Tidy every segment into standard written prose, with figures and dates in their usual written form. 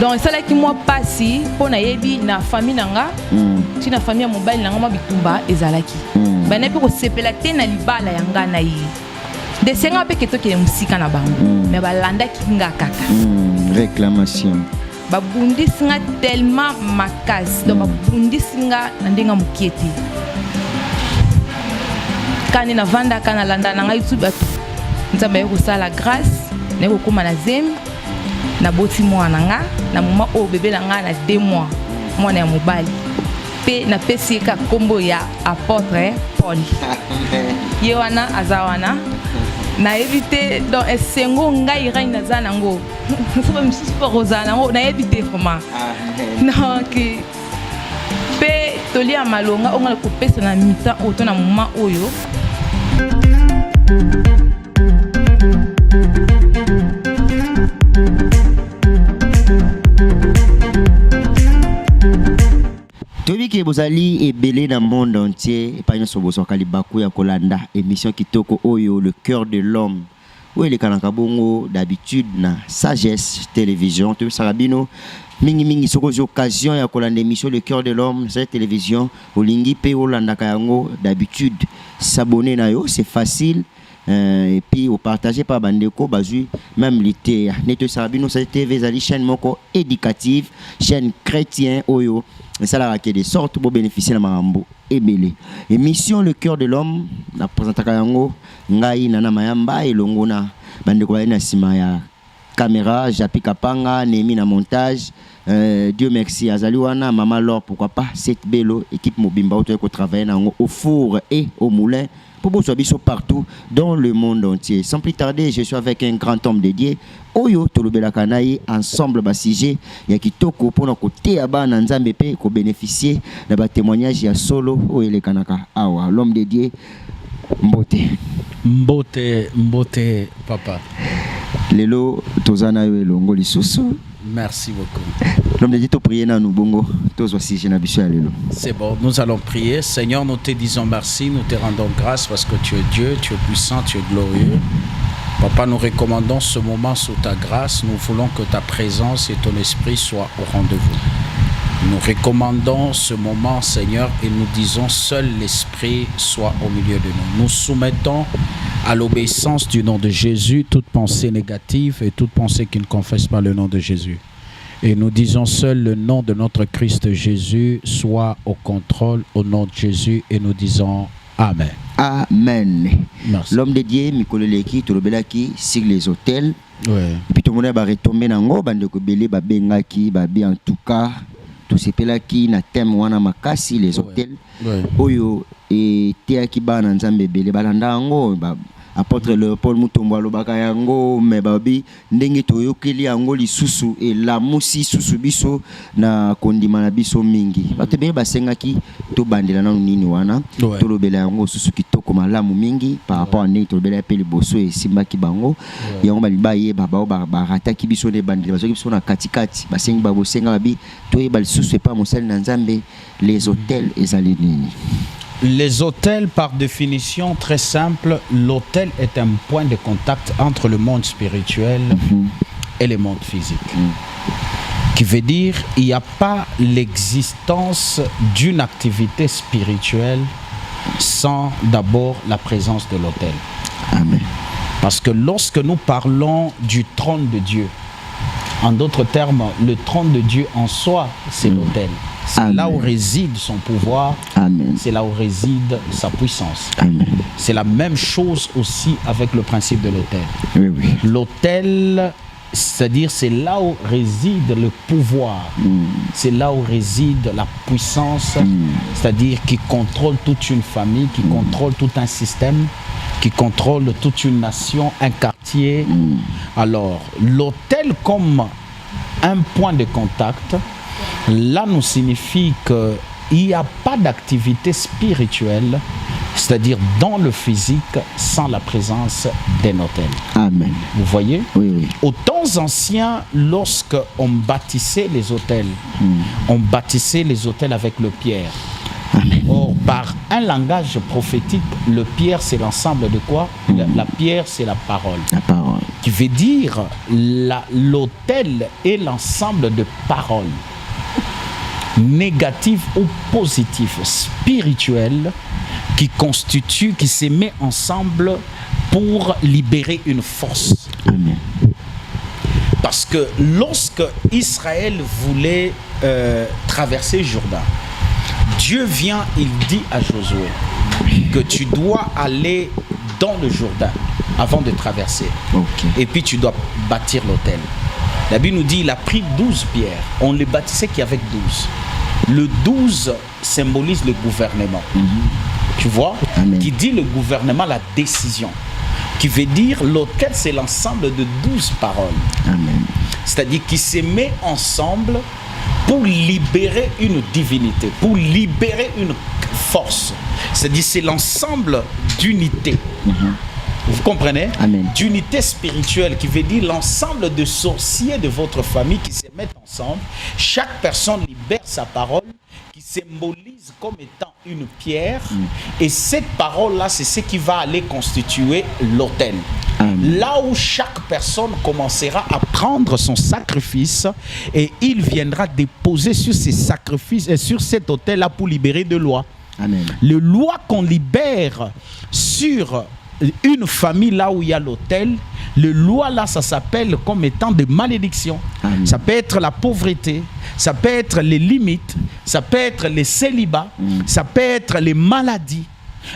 Donc ça là qui moi passé pour na yebi na famille nanga si na famille mobile nanga ma bitumba ezalaki ba na pe ko sepela te na libala yanga na yi de senga pe keto ke musika na bango mais ba landa ki nga kaka réclamation ba bundi singa tellement makas donc ba bundi singa na ndenga mukieti kani na vanda kana landa nanga YouTube nzambe ko sala grâce ne ko kuma na zem na boti mwana nga na mama o bébé na nga na 2 mois mwana ya mobali pe na pesi ka kombo ya apôtre Paul ye wana azawana na éviter donc esengo ngai reina zanango so ba misusu po rozana ngo na éviter vraiment donc pe tolia malonga onga ko pesa na mita oto na mama oyo Tobi ke bozali ebele dans le monde entier et pas une soboso kalibaku ya kolanda émission kitoko oyo le cœur de l'homme où il est kanaka bongo d'habitude na sagesse télévision to sarabino mingi soko occasion ya kolanda émission le cœur de l'homme cette télévision olingi pe olanda kayango d'habitude s'abonner na yo c'est facile et puis au partager par bandeko bazui même l'été neto sarabino cette TV zali chaîne moko éducative chaîne chrétien oyo et ça la des sortes pour bénéficier de marambo ebele émission le cœur de l'homme la présentaka yango ngai nana mayamba elongo na bandeko na sima ya caméra Japika Panga Nemi na montage Dieu merci azali wana mama Laure pourquoi pas cette belle équipe mobimba auto ko travailler au four et au moulin pour bosser partout dans le monde entier. Sans plus tarder, je suis avec un grand homme dédié Oyo Tolobela Kanaï ensemble basige ya kitoko pour na côté aba na nzambe pe ko bénéficier de ba témoignage ya solo o ele kanaka awa l'homme dédié Mbote papa lelo tozana yo elongo lisusu. Merci beaucoup. L'homme dédié to prier na nous bongo tozo sige na biso lelo. C'est bon, nous allons prier. Seigneur, nous te disons merci, nous te rendons grâce parce que tu es Dieu, tu es puissant, tu es glorieux. Papa, nous recommandons ce moment sous ta grâce. Nous voulons que ta présence et ton esprit soient au rendez-vous. Nous recommandons ce moment, Seigneur, et nous disons seul l'esprit soit au milieu de nous. Nous soumettons à l'obéissance du nom de Jésus toute pensée négative et toute pensée qui ne confesse pas le nom de Jésus. Et nous disons seul le nom de notre Christ Jésus soit au contrôle au nom de Jésus et nous disons Amen. Amen. Merci. L'homme de Dieu, Mikololeki, Tolobelaki, sur les hôtels. Ouais. Et puis tout le monde va retomber dans le bande de Belé, Bengaki, Babi en tout cas. Tout ce qui na thème wana makasi les hôtels. Oyo et Théaki ba na nzambe Belé balanda ngo apôtre Léopold Mutombo alobaka yango me babi ndenge toyokeli yango lisusu et la musi susu biso na kondima na biso mingi bato be basengaki to bandela na nini wana to lobela yango susu kitoko malamu mingi par rapport à ndenge to lobela pe liboso et simbaki bango yango baliba ye baba barataki biso ne bandela bazoki biso na katikati basengi babosenga babi to yeba lisusu pas mosali na nzambe les hôtels ezali nini. Les hôtels, par définition très simple, l'hôtel est un point de contact entre le monde spirituel et le monde physique. Qui veut dire qu'il n'y a pas l'existence d'une activité spirituelle sans d'abord la présence de l'hôtel. Amen. Parce que lorsque nous parlons du trône de Dieu, en d'autres termes, le trône de Dieu en soi, c'est l'hôtel. C'est là où réside son pouvoir. Amen. C'est là où réside sa puissance. Amen. C'est la même chose aussi avec le principe de l'autel. Oui, oui. L'autel, c'est-à-dire c'est là où réside le pouvoir. C'est là où réside la puissance. C'est-à-dire qui contrôle toute une famille, qui contrôle tout un système, qui contrôle toute une nation, un quartier. Alors, l'autel comme un point de contact, là nous signifie qu'il n'y a pas d'activité spirituelle, c'est-à-dire dans le physique, sans la présence d'un autel. Amen. Vous voyez? Oui, oui. Aux temps anciens, lorsque on bâtissait les autels, on bâtissait les autels avec le pierre. Amen. Or, par un langage prophétique, le pierre, c'est l'ensemble de quoi? La pierre, c'est la parole. La parole. Qui veut dire l'autel est l'ensemble de paroles négatives ou positives, spirituelles, qui constituent, qui se mettent ensemble pour libérer une force. Amen. Parce que lorsque Israël voulait traverser Jourdain, Dieu vient, il dit à Josué que tu dois aller dans le Jourdain avant de traverser. Okay. Et puis tu dois bâtir l'autel. La Bible nous dit il a pris 12 pierres. On les bâtissait qu'avec 12. Le 12 symbolise le gouvernement. Tu vois? Amen. Qui dit le gouvernement, la décision. Qui veut dire l'autel, c'est l'ensemble de 12 paroles. Amen. C'est-à-dire qui se met ensemble pour libérer une divinité, pour libérer une force. C'est-à-dire c'est l'ensemble d'unité. Vous comprenez? Amen. D'unité spirituelle, qui veut dire l'ensemble de sorciers de votre famille qui se mettent ensemble. Chaque personne libère sa parole, qui symbolise comme étant une pierre. Et cette parole-là, c'est ce qui va aller constituer l'autel. Là où chaque personne commencera à prendre son sacrifice et il viendra déposer sur ces sacrifices et sur cet autel-là pour libérer de lois. Amen. Les lois qu'on libère sur une famille là où il y a l'autel, les lois là, ça s'appelle comme étant des malédictions. Amen. Ça peut être la pauvreté, ça peut être les limites, ça peut être les célibats, ça peut être les maladies.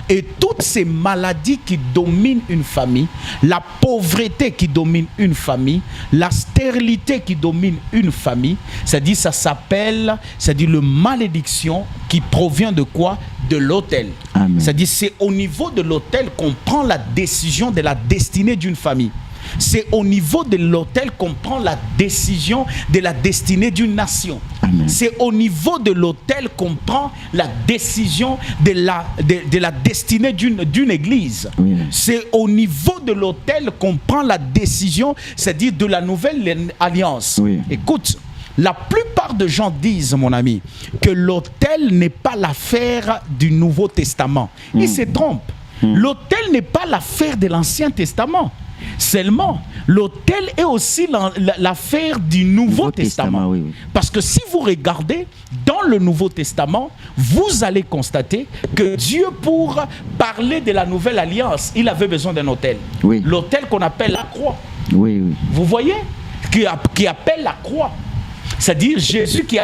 Et toutes ces maladies qui dominent une famille, la pauvreté qui domine une famille, la stérilité qui domine une famille, c'est-à-dire ça s'appelle, c'est-à-dire le malédiction qui provient de quoi? De l'autel. C'est-à-dire c'est au niveau de l'autel qu'on prend la décision de la destinée d'une famille. C'est au niveau de l'autel qu'on prend la décision de la destinée d'une nation. C'est au niveau de l'autel qu'on prend la décision de la destinée d'une église. Oui. C'est au niveau de l'autel qu'on prend la décision, c'est-à-dire de la nouvelle alliance. Oui. Écoute, la plupart de gens disent, mon ami, que l'autel n'est pas l'affaire du Nouveau Testament. Ils se trompent. L'autel n'est pas l'affaire de l'Ancien Testament. Seulement, l'autel est aussi l'affaire du Nouveau Testament. Oui. Parce que si vous regardez dans le Nouveau Testament, vous allez constater que Dieu, pour parler de la nouvelle alliance, il avait besoin d'un autel. Oui. L'autel qu'on appelle la croix. Oui, oui. Vous voyez? Qui appelle la croix. C'est-à-dire Jésus qui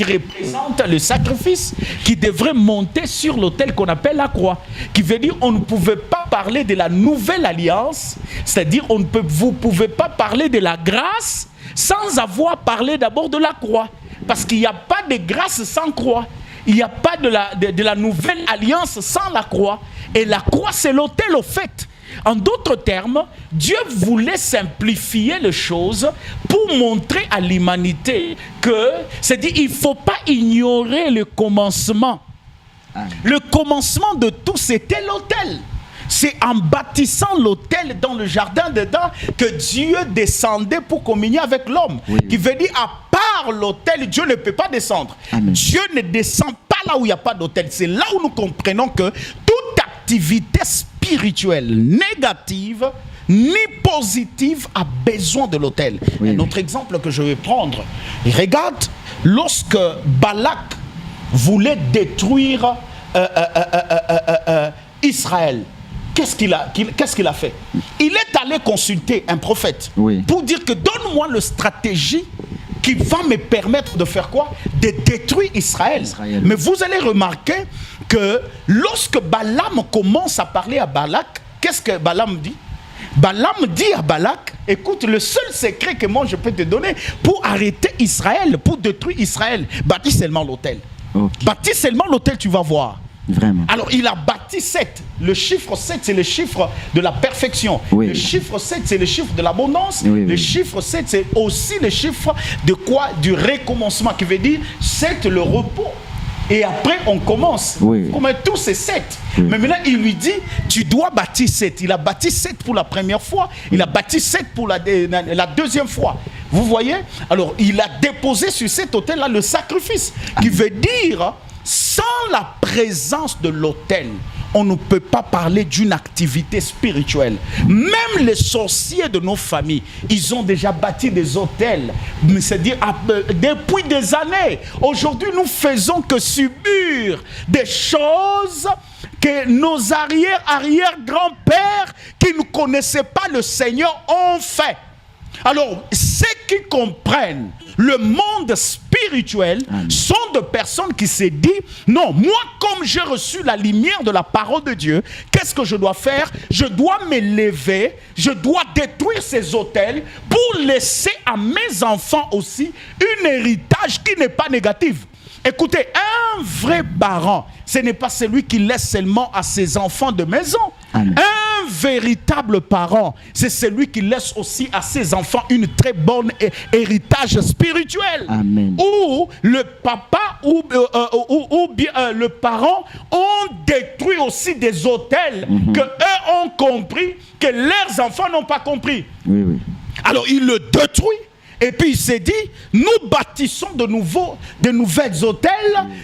représente le sacrifice qui devrait monter sur l'autel qu'on appelle la croix. Qui veut dire on ne pouvait pas parler de la nouvelle alliance, c'est-à-dire vous ne pouvez pas parler de la grâce sans avoir parlé d'abord de la croix. Parce qu'il n'y a pas de grâce sans croix. Il n'y a pas de la nouvelle alliance sans la croix. Et la croix, c'est l'autel au fait. En d'autres termes, Dieu voulait simplifier les choses pour montrer à l'humanité que, c'est-à-dire, il ne faut pas ignorer le commencement. Le commencement de tout, c'était l'autel. C'est en bâtissant l'autel dans le jardin dedans que Dieu descendait pour communier avec l'homme. Oui. Qui veut dire, à part l'autel, Dieu ne peut pas descendre. Amen. Dieu ne descend pas là où il n'y a pas d'autel. C'est là où nous comprenons que toute activité spirituelle négative ni positive a besoin de l'autel. Oui. Un autre exemple que je vais prendre, regarde, lorsque Balak voulait détruire Israël, qu'est-ce qu'il a fait? Il est allé consulter un prophète pour dire que donne-moi la stratégie qui va me permettre de faire quoi? De détruire Israël. Mais vous allez remarquer que lorsque Balaam commence à parler à Balak, qu'est-ce que Balaam dit? Balaam dit à Balak, écoute, le seul secret que moi je peux te donner pour arrêter Israël, pour détruire Israël, bâtis seulement l'autel. Okay. Bâtis seulement l'autel, tu vas voir. Vraiment. Alors il a bâti 7. Le chiffre 7, c'est le chiffre de la perfection. Oui. Le chiffre 7, c'est le chiffre de l'abondance. Oui, le chiffre 7, c'est aussi le chiffre de quoi? Du recommencement, qui veut dire 7, le repos. Et après, on commence. Oui. Comme tout, c'est 7. Oui. Mais maintenant, il lui dit, tu dois bâtir 7. Il a bâti 7 pour la première fois. Il a bâti 7 pour la deuxième fois. Vous voyez? Alors, il a déposé sur cet autel-là le sacrifice. Qui veut dire, sans sans la présence de l'autel, on ne peut pas parler d'une activité spirituelle. Même les sorciers de nos familles, ils ont déjà bâti des autels, c'est-à-dire depuis des années. Aujourd'hui, nous faisons que subir des choses que nos arrière-grands-pères qui ne connaissaient pas le Seigneur ont fait. Alors, ceux qui comprennent le monde spirituel sont de personnes qui se disent, non, moi comme j'ai reçu la lumière de la parole de Dieu, qu'est-ce que je dois faire? Je dois m'élever, je dois détruire ces autels pour laisser à mes enfants aussi un héritage qui n'est pas négatif. Écoutez, un vrai parent, ce n'est pas celui qui laisse seulement à ses enfants de maison. Amen. Un véritable parent, c'est celui qui laisse aussi à ses enfants une très bonne héritage spirituel. Amen. Où le papa ou bien le parent ont détruit aussi des autels que eux ont compris, que leurs enfants n'ont pas compris. Oui, oui. Alors il le détruit. Et puis il s'est dit, nous bâtissons de nouvelles hôtels,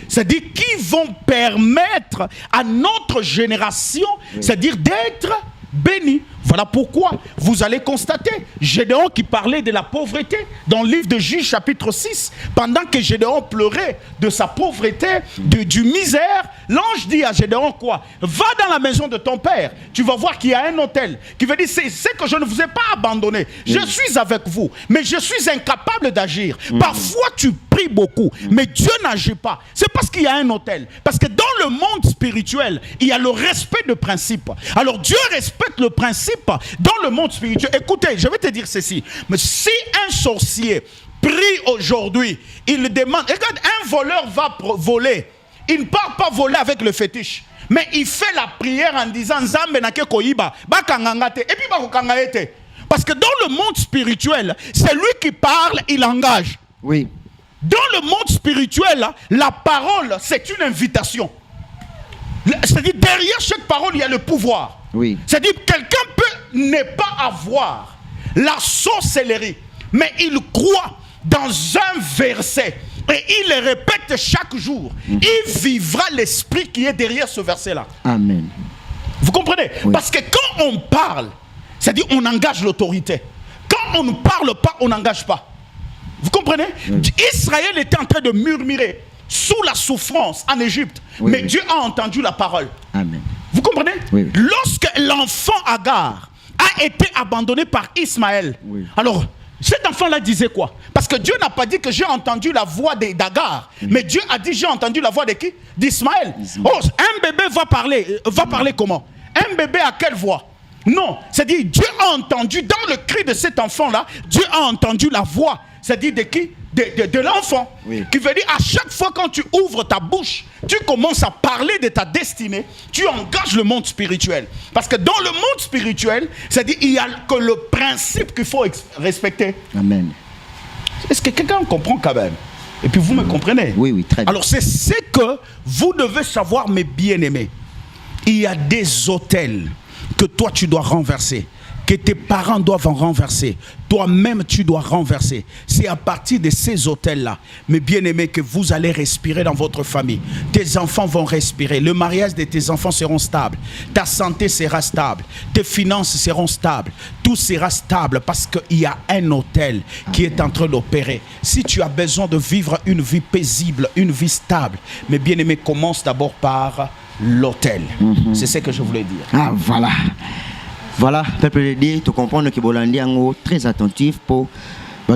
c'est-à-dire qui vont permettre à notre génération, c'est-à-dire d'être bénis. Voilà pourquoi vous allez constater Gédéon qui parlait de la pauvreté dans le livre de Juges chapitre 6. Pendant que Gédéon pleurait de sa pauvreté, du misère, l'ange dit à Gédéon quoi? Va dans la maison de ton père, tu vas voir qu'il y a un autel qui veut dire c'est que je ne vous ai pas abandonné, je suis avec vous, mais je suis incapable d'agir. Parfois tu pries beaucoup, mais Dieu n'agit pas. C'est parce qu'il y a un autel. Parce que dans le monde spirituel, il y a le respect de principe. Alors Dieu respecte le principe dans le monde spirituel. Écoutez, je vais te dire ceci. Mais si un sorcier prie aujourd'hui, il demande, regarde, un voleur va voler. Il ne part pas voler avec le fétiche. Mais il fait la prière en disant Nzambe na ke koyiba, ba kanganga te, et puis ba kokanga ete. Parce que dans le monde spirituel, c'est lui qui parle, il engage. Oui. Dans le monde spirituel, la parole, c'est une invitation. C'est-à-dire, derrière chaque parole, il y a le pouvoir. Oui. C'est-à-dire, quelqu'un peut ne pas avoir la sorcellerie, mais il croit dans un verset et il le répète chaque jour. Il vivra l'esprit qui est derrière ce verset-là. Amen. Vous comprenez? Oui. Parce que quand on parle, c'est-à-dire on engage l'autorité. Quand on ne parle pas, on n'engage pas. Vous comprenez? Oui. Israël était en train de murmurer sous la souffrance en Égypte. Oui, mais oui. Dieu a entendu la parole. Amen. Vous comprenez? Oui. Lorsque l'enfant Agar a été abandonné par Ismaël, oui. alors cet enfant-là disait quoi? Parce que Dieu n'a pas dit que j'ai entendu la voix d'Agar, mais Dieu a dit j'ai entendu la voix de qui? D'Ismaël. Oh, un bébé va parler comment? Un bébé à quelle voix? Non, c'est-à-dire Dieu a entendu dans le cri de cet enfant-là, Dieu a entendu la voix, c'est-à-dire de qui? De l'enfant. Oui. Qui veut dire à chaque fois quand tu ouvres ta bouche, tu commences à parler de ta destinée, tu engages le monde spirituel. Parce que dans le monde spirituel, c'est-à-dire il y a que le principe qu'il faut respecter. Amen. Est-ce que quelqu'un comprend quand même? Et puis vous me comprenez? Oui, oui, très bien. Alors c'est ce que vous devez savoir, mes bien-aimés. Il y a des autels que toi tu dois renverser, que tes parents doivent en renverser, toi-même tu dois renverser. C'est à partir de ces hôtels-là, mes bien-aimés, que vous allez respirer dans votre famille. Tes enfants vont respirer, le mariage de tes enfants seront stables, ta santé sera stable, tes finances seront stables, tout sera stable parce qu'il y a un hôtel qui est en train d'opérer. Si tu as besoin de vivre une vie paisible, une vie stable, mes bien-aimés, commence d'abord par l'hôtel. C'est ce que je voulais dire. Ah, voilà. Voilà, peuple de Dieu, tu comprends que Bolandi est très attentif pour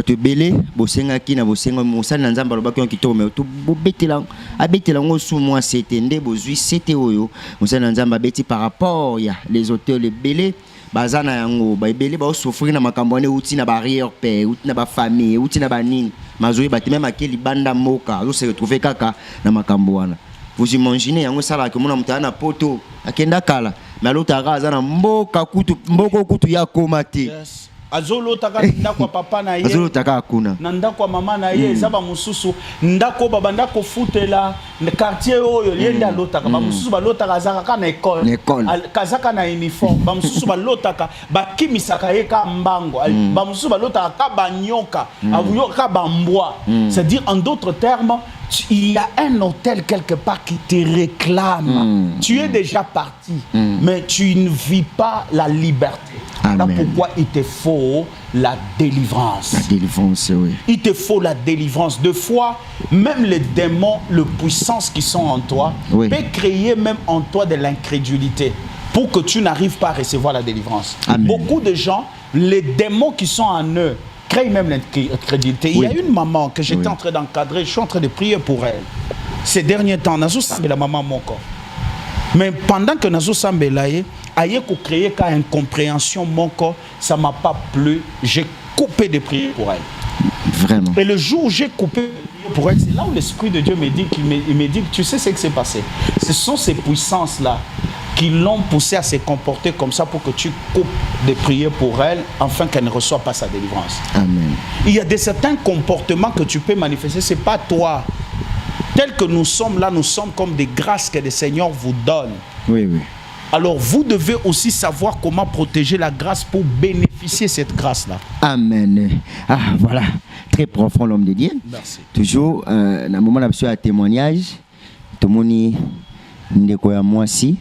te belé, bosenga ki na bosenga mosala na nzamba lobaki on kitoko mais to betela abetela ngo sous moi c'était bozui c'était oyo mosala na nzamba beti par rapport ya les hôtels les belé bazana yango ba belé ba souffrir na makambo ne uti na barrière père uti na ba famille uti na ba nini mazoi ba même akeli banda moka zo se retrouver kaka na makambo wana. Vous imaginez yango sala que mona mutana poto akenda kala mais l'autre azana mboka kutu mboko kutu ya komate. Yes. Azolo taka ndako papa na ye. Azolo taka akuna. Na ndako mama na ye zaba mususu ndako baba ndako futela le quartier oyo yenda lotaka ba mususu ba lotaka zaka na école. Kazaka na uniforme ba mususu ba lotaka ba kimisaka ye ka mbango ba mususu ba lotaka ka banyoka abuyoka ba mbwa. C'est-à-dire en d'autres termes il y a un hôtel quelque part qui te réclame. Tu es déjà parti, mais tu ne vis pas la liberté. Voilà pourquoi il te faut la délivrance. La délivrance, oui. Il te faut la délivrance. Deux fois, même les démons, les puissances qui sont en toi, peuvent créer même en toi de l'incrédulité pour que tu n'arrives pas à recevoir la délivrance. Amen. Beaucoup de gens, les démons qui sont en eux, créent même l'incrédulité. Il y a une maman que j'étais en train d'encadrer, je suis en train de prier pour elle. Ces derniers temps, Nazo Sambela maman mon corps. Mais pendant que Nazo Sambela aïe ko créer qu'à incompréhension mon corps, ça m'a pas plu. J'ai coupé de prier pour elle. Vraiment. Et le jour où j'ai coupé pour elle, c'est là où l'Esprit de Dieu me dit, il me dit, tu sais ce qui s'est passé. Ce sont ces puissances-là qui l'ont poussé à se comporter comme ça pour que tu coupes de prier pour elle, afin qu'elle ne reçoive pas sa délivrance. Amen. Il y a certains comportements que tu peux manifester, ce n'est pas toi. Tel que nous sommes là, nous sommes comme des grâces que le Seigneur vous donne. Oui, oui. Alors vous devez aussi savoir comment protéger la grâce pour bénéficier de cette grâce-là. Amen. Ah, voilà. Très profond l'homme de Dieu. Merci. Toujours, dans le moment où un témoignage, tout le monde ndeko ya mwasi,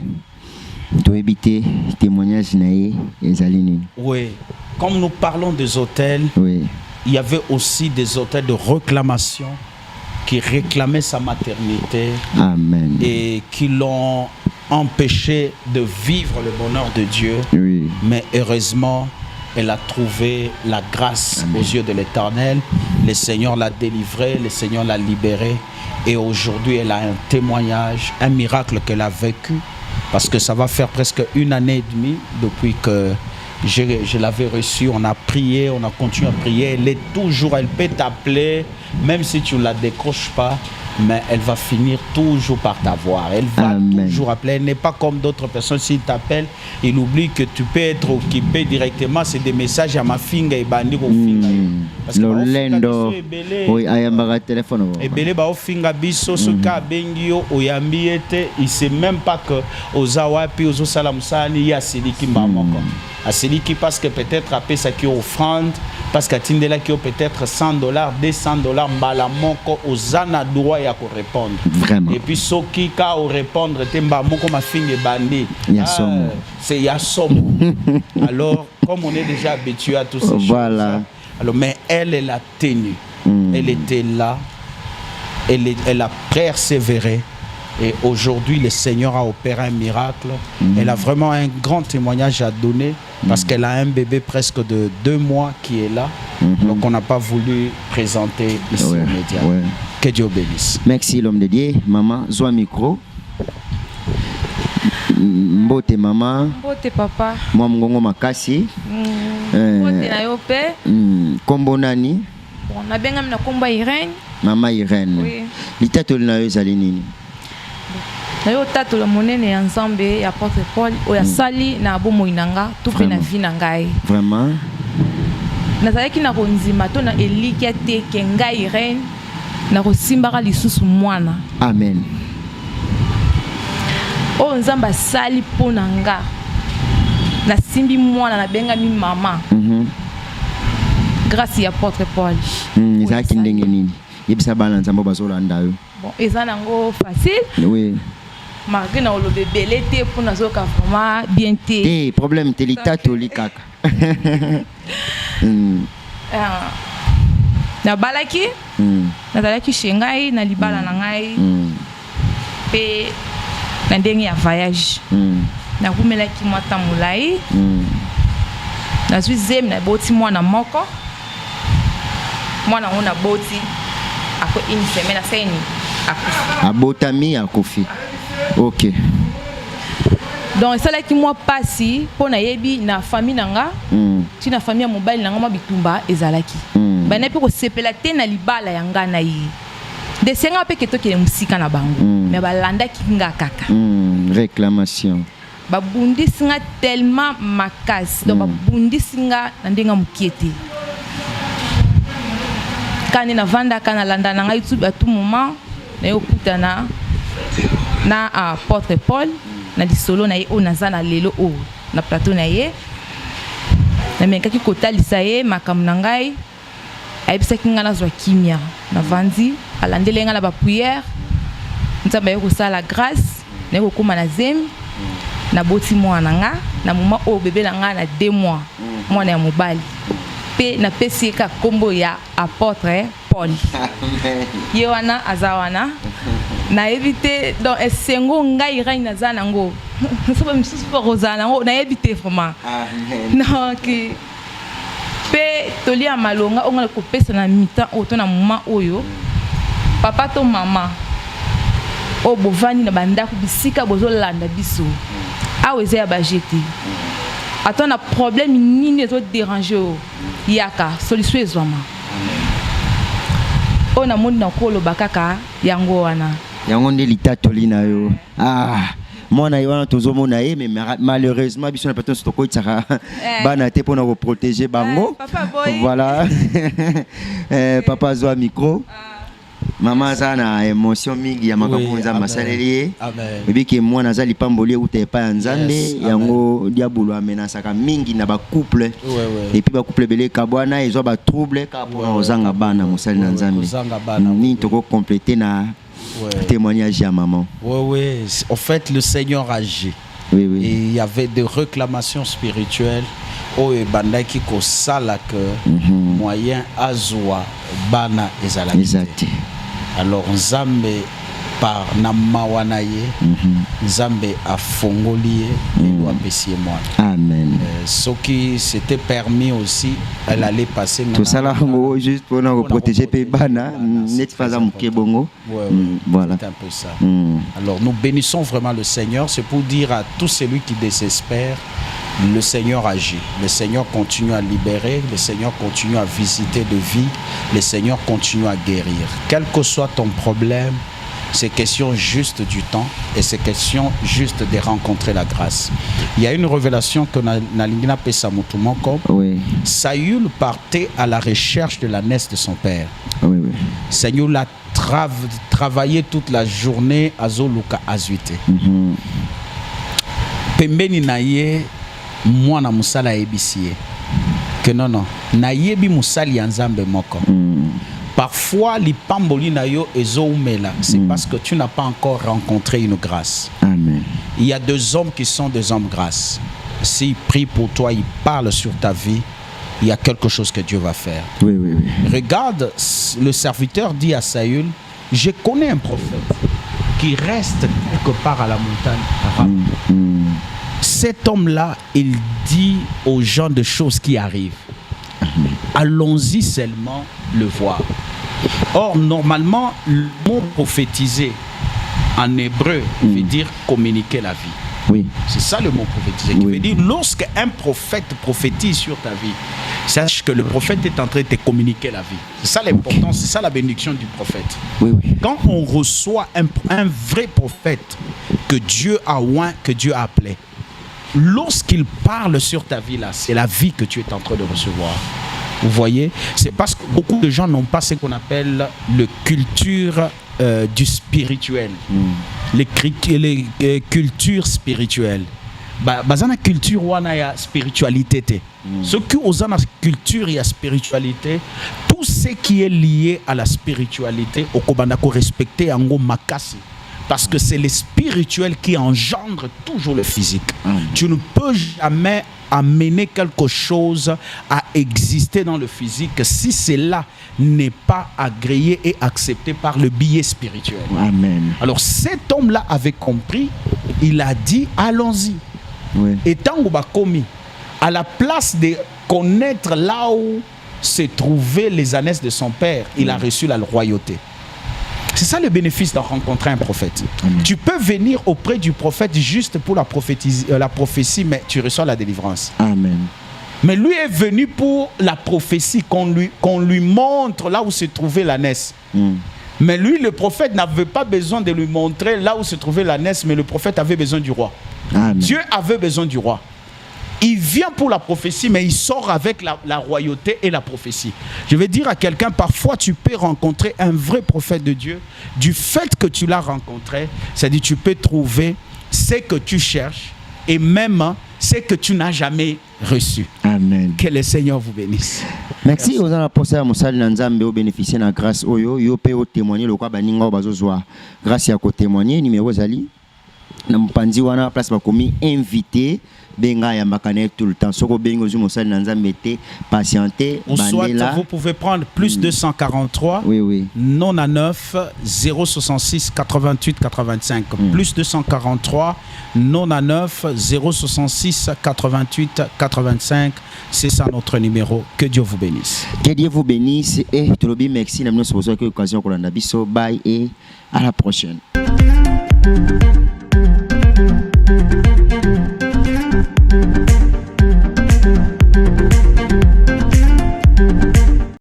tu éviter témoignage naé ezalini. Oui. Comme nous parlons des hôtels, il y avait aussi des hôtels de réclamation qui réclamaient sa maternité. Amen. Et qui l'ont empêché de vivre le bonheur de Dieu. Oui. Mais heureusement, elle a trouvé la grâce aux yeux de l'Éternel. Le Seigneur l'a délivrée, le Seigneur l'a libérée. Et aujourd'hui, elle a un témoignage, un miracle qu'elle a vécu. Parce que ça va faire presque 1 année et demie depuis que je l'avais reçue. On a prié, on a continué à prier. Elle est toujours, elle peut t'appeler, même si tu ne la décroches pas. Mais elle va finir toujours par t'avoir. Elle va toujours appeler. Elle n'est pas comme d'autres personnes. S'il t'appelle, il oublie que tu peux être occupé directement. C'est des messages à ma finga et bandi au finga. Parce que Lolendo, oui, ayamba téléphone. Et belé ba finga biso soka bengio oyambiete. Il sait même pas que ozawa pi ozo salamusani ya seliki mbamoko. À celui qui parce que peut-être après ça qui offrande, parce qu'à Tindela qui a peut-être $100, $200, mbalamoko ozana droit à répondre. Vraiment. Et puis ceux qui ka répondre temba moko ma finge bandi. C'est yasomo. Alors comme on est déjà habitué à tout ça. Voilà. Alors mais elle a tenu. Elle était là. Elle a persévéré. Et aujourd'hui, le Seigneur a opéré un miracle. Elle a vraiment un grand témoignage à donner parce qu'elle a un bébé presque de 2 mois qui est là. Donc, on n'a pas voulu présenter ici aux médias. Que Dieu bénisse. Merci, l'homme de Dieu. Maman, zoa micro. Mbote maman. Mbote papa. Moi, mgongo makasi. Mbote na yope. Kombo nani? Bon, na benga mina kombo Irène. Maman Irène. Oui. Litato na yo zali nini? Na yo tato la monene ya Nzambe ya Apôtre Paul oya sali na bomoi nanga tout pe na vie na ngai. Vraiment. Nazalaki na konzima to na elikia te ke ngai Irène na kosimbaka lisusu mwana. Amen. O Nzambe sali po na nga. Na simbi mwana na benga mi mama. Grâce à Apôtre Paul. Ezaki ndenge nini? Yebisa bana Nzambe bazolanda yo. Bon, ezanango facile. Oui. Malgré na olobe belé te pour nazoka vraiment bien te. Eh, problème te litato likaka. Na balaki. Na balaki shengai na libala na ngai. Pe na ndenge ya voyage. Na kumelaki mwata mulai. Na zuzem na boti mwana moko. Mwana ona boti ako une semaine aseni akufi. Abotami akufi. OK. Donc ça là qui moi passi pour na yebi na famille nanga. Ti na famille mobile nanga ma bitumba ezalaki. Ba na pe ko sepela te na libala yanga na yi. De senga pe keto ke musika na bango. Mais ba landa kinga kaka. Réclamation. Ba bundi singa tellement makas. Donc ba bundi singa na ndenga mukiete. Quand na vanda kana landa na YouTube à tout moment na yokutana na Apôtre Paul na disolo na ye o nazana lelo o na plateau na ye na mekaki kotalisa ye makambo na ngai ayebisaki nga nazwa kimia navandi alandeli nga na bapriere nzambe aye kosala grâce naye kokóma na zemi naboti mwana nga na moma oyo bebe na nga na 2 mois mwana ya mobali mpe napesi ye ka kombo ya apôtre Paul ye wana aza wana nayebi te donc esengo ngai rai naza nango soba misusu mpo kozala nango nayebi te vraiment donc mpe tolia malonga oyo ngala kopesa na mitan oyo to na moma oyo papa to mama oyo bovandi na bandako bisika bozolanda biso awa eza ya bajete ata na problème nini ezodérange oyo yaka solution ezwama oyo namoni nakoloba kaka yango wana yango nde litatoli na yo mwana ye wana tozomona ye mais malheureusement biso na pato tokoitsaka bana te mpona koprotéger bango voilà papa azwa micro mama aza na émotion mingi ya makambo nzambe asaleli ye ebiki mwana aza lipamboli euta epai ya nzambe yango diabolo amenasaka mingi na bacouple epuis bacouple ebele kabwana ezwa batrouble kaka mpona kozanga bana mosali na nzambe nini tokokomplete na témoignage à maman. Oui. En fait, le Seigneur agit. Oui. Et il y avait des réclamations spirituelles. Oh, et bandaki ko sala que moyen azwa bana ezalaki. Exact. Alors Nzambe par namawanaye, Nzambe a fongoli et apesi moi. Amen. Ce qui s'était permis aussi, elle allait passer. Tout ça là, juste pour nous protéger les bana, net pas à bongo. Voilà. C'est un peu ça. Alors nous bénissons vraiment le Seigneur. C'est pour dire à tout celui qui désespère, le Seigneur agit. Le Seigneur continue à libérer. Le Seigneur continue à visiter de vie. Le Seigneur continue à guérir. Quel que soit ton problème, c'est question juste du temps et c'est question juste de rencontrer la grâce. Il y a une révélation que Nalingina Pesamutumoko. Saül partait à la recherche de la naisse de son père. Saül a travaillé toute la journée à Zoluka Azuite. Pembeni naye mwana musala ebisie. Que non, nayebi musali anzambe moko. Parfois, les pamboli na yo ezoumela, c'est parce que tu n'as pas encore rencontré une grâce. Amen. Il y a 2 hommes qui sont des hommes grâce. S'ils prient pour toi, ils parlent sur ta vie, il y a quelque chose que Dieu va faire. Oui. Regarde, le serviteur dit à Saül, je connais un prophète qui reste quelque part à la montagne arabe. Cet homme-là, il dit aux gens de choses qui arrivent. Allons-y seulement le voir. Or, normalement, le mot prophétiser en hébreu veut dire communiquer la vie. Oui. C'est ça le mot prophétiser. Qui veut dire lorsqu'un prophète prophétise sur ta vie, sache que le prophète est en train de te communiquer la vie. C'est ça l'importance, c'est ça la bénédiction du prophète. Quand on reçoit un vrai prophète que Dieu a oint, que Dieu a appelé, lorsqu'il parle sur ta vie là, c'est la vie que tu es en train de recevoir. Vous voyez, c'est parce que beaucoup de gens n'ont pas ce qu'on appelle le culture du spirituel, les cultures spirituelles. Bazana culture wana ya spiritualité. Ce qui aux la culture et la spiritualité, tout ce qui est lié à la spiritualité, au kobandako respecter ango makasi. Parce que c'est le spirituel qui engendre toujours le physique. Tu ne peux jamais amener quelque chose à exister dans le physique si cela n'est pas agréé et accepté par le biais spirituel. Amen. Alors cet homme-là avait compris, il a dit allons-y. Et tant qu'on a commis, à la place de connaître là où se trouvaient les ânesses de son père, il a reçu la royauté. C'est ça le bénéfice de rencontrer un prophète. Tu peux venir auprès du prophète juste pour la prophétie, mais tu reçois la délivrance. Amen. Mais lui est venu pour la prophétie, qu'on lui montre là où se trouvait l'ânesse. Mais lui, le prophète n'avait pas besoin de lui montrer là où se trouvait l'ânesse, mais le prophète avait besoin du roi. Amen. Dieu avait besoin du roi. Il vient pour la prophétie, mais il sort avec la royauté et la prophétie. Je vais dire à quelqu'un, parfois tu peux rencontrer un vrai prophète de Dieu. Du fait que tu l'as rencontré, c'est-à-dire tu peux trouver ce que tu cherches et même ce que tu n'as jamais reçu. Amen. Que le Seigneur vous bénisse. Merci aux gens à poser à Moussali Nanzambe au bénéficier de la grâce oyo yo pe au témoigner le quoi baninga au bazozwa grâce à côté témoigner numéro zali na mpanzi wana place ba komi invité benga ya makane tout le temps soko bengo zu Moussali Nanzambe te patienter Ou soit vous pouvez prendre plus 243 oui 99 066 88 85 plus 243 99 066 88 85. C'est ça notre numéro. Que Dieu vous bénisse. Que Dieu vous bénisse et Tolobi merci na nous sommes occasion pour la biso bye et à la prochaine.